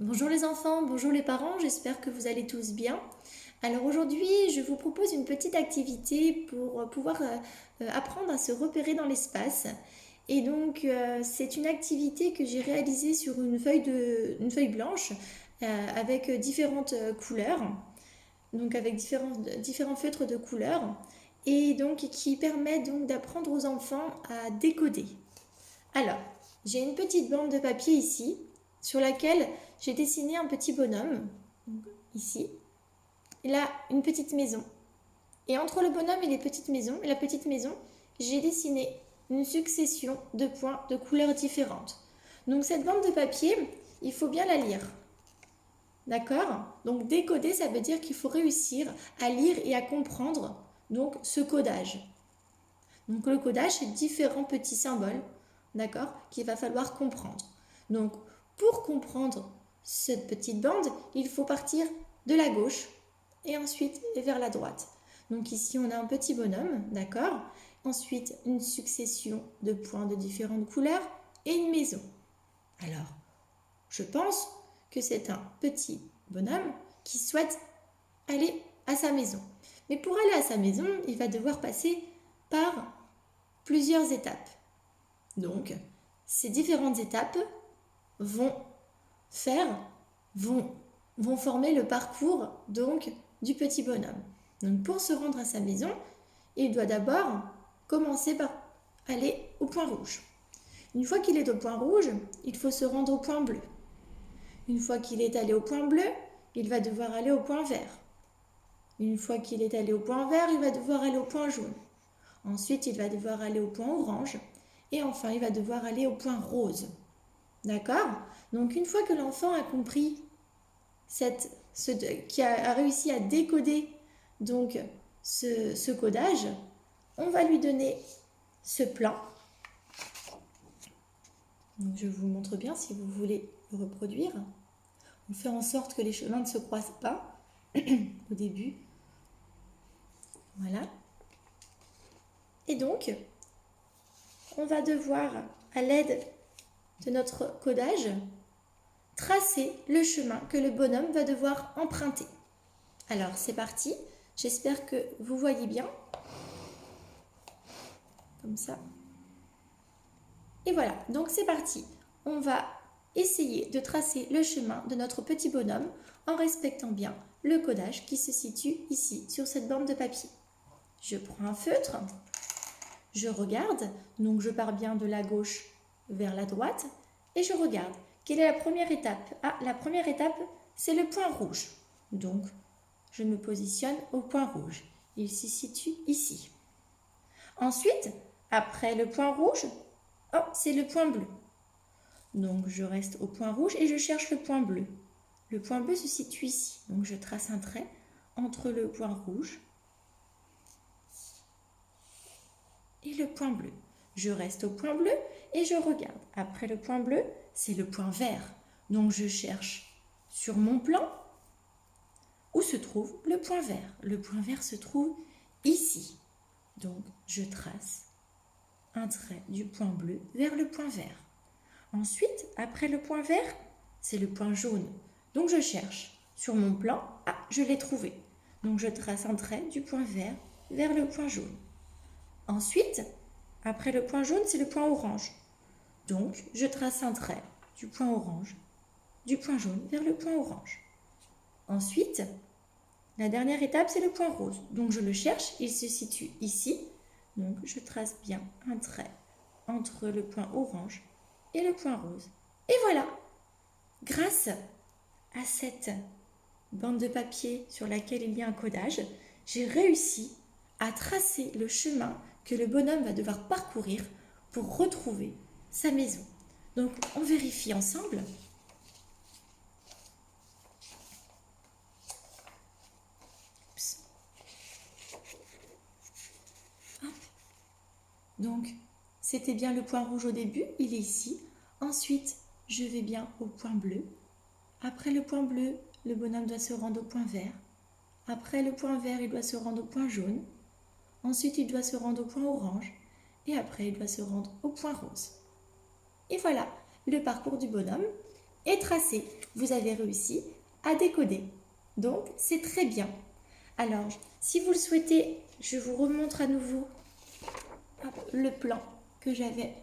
Bonjour les enfants, bonjour les parents, j'espère que vous allez tous bien. Alors aujourd'hui, je vous propose une petite activité pour pouvoir apprendre à se repérer dans l'espace. Et donc, c'est une activité que j'ai réalisée sur une feuille blanche avec différentes couleurs, donc avec différents feutres de couleurs, et donc qui permet donc d'apprendre aux enfants à décoder. Alors, j'ai une petite bande de papier ici sur laquelle j'ai dessiné un petit bonhomme, ici. Il a une petite maison. Et entre le bonhomme et la petite maison, j'ai dessiné une succession de points de couleurs différentes. Donc cette bande de papier, il faut bien la lire. D'accord? Donc décoder, ça veut dire qu'il faut réussir à lire et à comprendre donc ce codage. Donc le codage, c'est différents petits symboles, d'accord, qu'il va falloir comprendre. Donc pour comprendre cette petite bande, il faut partir de la gauche et ensuite vers la droite. Donc ici, on a un petit bonhomme, d'accord. Ensuite, une succession de points de différentes couleurs et une maison. Alors, je pense que c'est un petit bonhomme qui souhaite aller à sa maison. Mais pour aller à sa maison, il va devoir passer par plusieurs étapes. Donc, ces différentes étapes vont faire, vont former le parcours donc du petit bonhomme. Donc, pour se rendre à sa maison, il doit d'abord commencer par aller au point rouge. Une fois qu'il est au point rouge, il faut se rendre au point bleu. Une fois qu'il est allé au point bleu, il va devoir aller au point vert. Une fois qu'il est allé au point vert, il va devoir aller au point jaune. Ensuite, il va devoir aller au point orange. Et enfin, il va devoir aller au point rose. D'accord? Donc, une fois que l'enfant a compris, qui a réussi à décoder donc ce codage, on va lui donner ce plan. Donc, je vous montre bien si vous voulez le reproduire. On fait en sorte que les chemins ne se croisent pas au début. Voilà. Et donc, on va devoir, à l'aide de notre codage, tracer le chemin que le bonhomme va devoir emprunter. Alors, c'est parti. J'espère que vous voyez bien. Comme ça. Et voilà, donc c'est parti. On va essayer de tracer le chemin de notre petit bonhomme en respectant bien le codage qui se situe ici, sur cette bande de papier. Je prends un feutre, je regarde, donc je pars bien de la gauche vers la droite, et je regarde. Quelle est la première étape? Ah, la première étape, c'est le point rouge. Donc, je me positionne au point rouge. Il se situe ici. Ensuite, après le point rouge, oh, c'est le point bleu. Donc, je reste au point rouge et je cherche le point bleu. Le point bleu se situe ici. Donc, je trace un trait entre le point rouge et le point bleu. Je reste au point bleu et je regarde. Après le point bleu, c'est le point vert. Donc, je cherche sur mon plan où se trouve le point vert. Le point vert se trouve ici. Donc, je trace un trait du point bleu vers le point vert. Ensuite, après le point vert, c'est le point jaune. Donc, je cherche sur mon plan. Ah, je l'ai trouvé. Donc, je trace un trait du point vert vers le point jaune. Ensuite, après le point jaune, c'est le point orange. Donc, je trace un trait du point orange, du point jaune vers le point orange. Ensuite, la dernière étape, c'est le point rose. Donc, je le cherche, il se situe ici. Donc, je trace bien un trait entre le point orange et le point rose. Et voilà, grâce à cette bande de papier sur laquelle il y a un codage, j'ai réussi à tracer le chemin que le bonhomme va devoir parcourir pour retrouver sa maison. Donc, on vérifie ensemble. Donc, c'était bien le point rouge au début, il est ici. Ensuite, je vais bien au point bleu. Après le point bleu, le bonhomme doit se rendre au point vert. Après le point vert, il doit se rendre au point jaune. Ensuite, il doit se rendre au point orange. Et après, il doit se rendre au point rose. Et voilà, le parcours du bonhomme est tracé. vous avez réussi à décoder. Donc, c'est très bien. Alors, si vous le souhaitez, je vous remontre à nouveau le plan que j'avais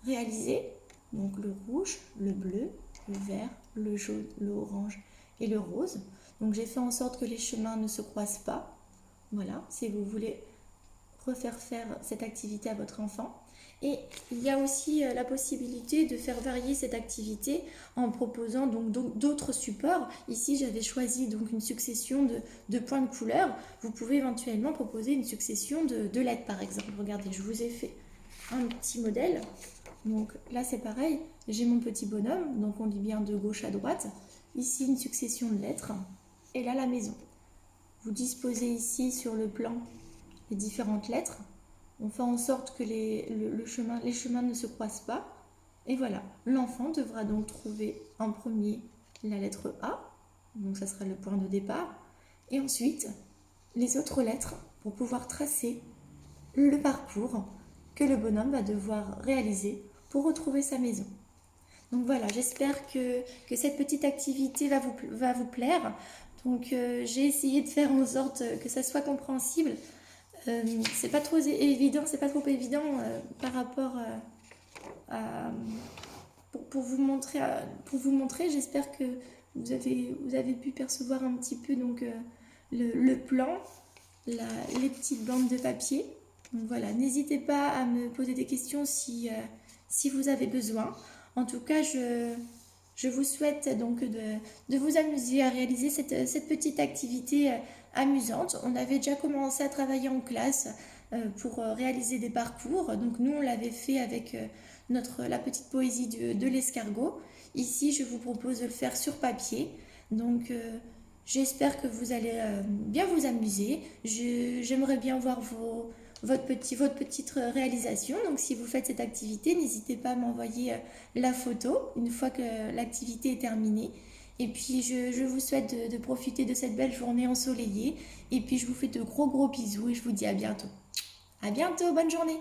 réalisé. Donc, le rouge, le bleu, le vert, le jaune, l'orange et le rose. Donc, j'ai fait en sorte que les chemins ne se croisent pas. Voilà, si vous voulez refaire faire cette activité à votre enfant. Et il y a aussi la possibilité de faire varier cette activité en proposant donc d'autres supports. Ici, j'avais choisi donc une succession de points de couleur. Vous pouvez éventuellement proposer une succession de lettres, par exemple. Regardez, je vous ai fait un petit modèle. Donc là, c'est pareil. J'ai mon petit bonhomme, donc on lit bien de gauche à droite. Ici, une succession de lettres. Et là, la maison. Vous disposez ici sur le plan les différentes lettres. On fait en sorte que les chemins ne se croisent pas. Et voilà, l'enfant devra donc trouver en premier la lettre A, donc ça sera le point de départ, et ensuite les autres lettres pour pouvoir tracer le parcours que le bonhomme va devoir réaliser pour retrouver sa maison. Donc voilà, j'espère que cette petite activité va vous plaire. Donc j'ai essayé de faire en sorte que ça soit compréhensible. C'est pas trop évident, par rapport à pour vous montrer, j'espère que vous avez pu percevoir un petit peu donc le plan, les petites bandes de papier. Donc voilà, n'hésitez pas à me poser des questions si vous avez besoin. En tout cas, je vous souhaite donc de vous amuser à réaliser cette petite activité amusante. On avait déjà commencé à travailler en classe pour réaliser des parcours. Donc nous, on l'avait fait avec la petite poésie de l'escargot. Ici, je vous propose de le faire sur papier. Donc j'espère que vous allez bien vous amuser. J'aimerais bien voir votre petite réalisation. Donc si vous faites cette activité, n'hésitez pas à m'envoyer la photo une fois que l'activité est terminée. Et puis je vous souhaite de profiter de cette belle journée ensoleillée. Et puis je vous fais de gros bisous et je vous dis à bientôt. À bientôt, bonne journée.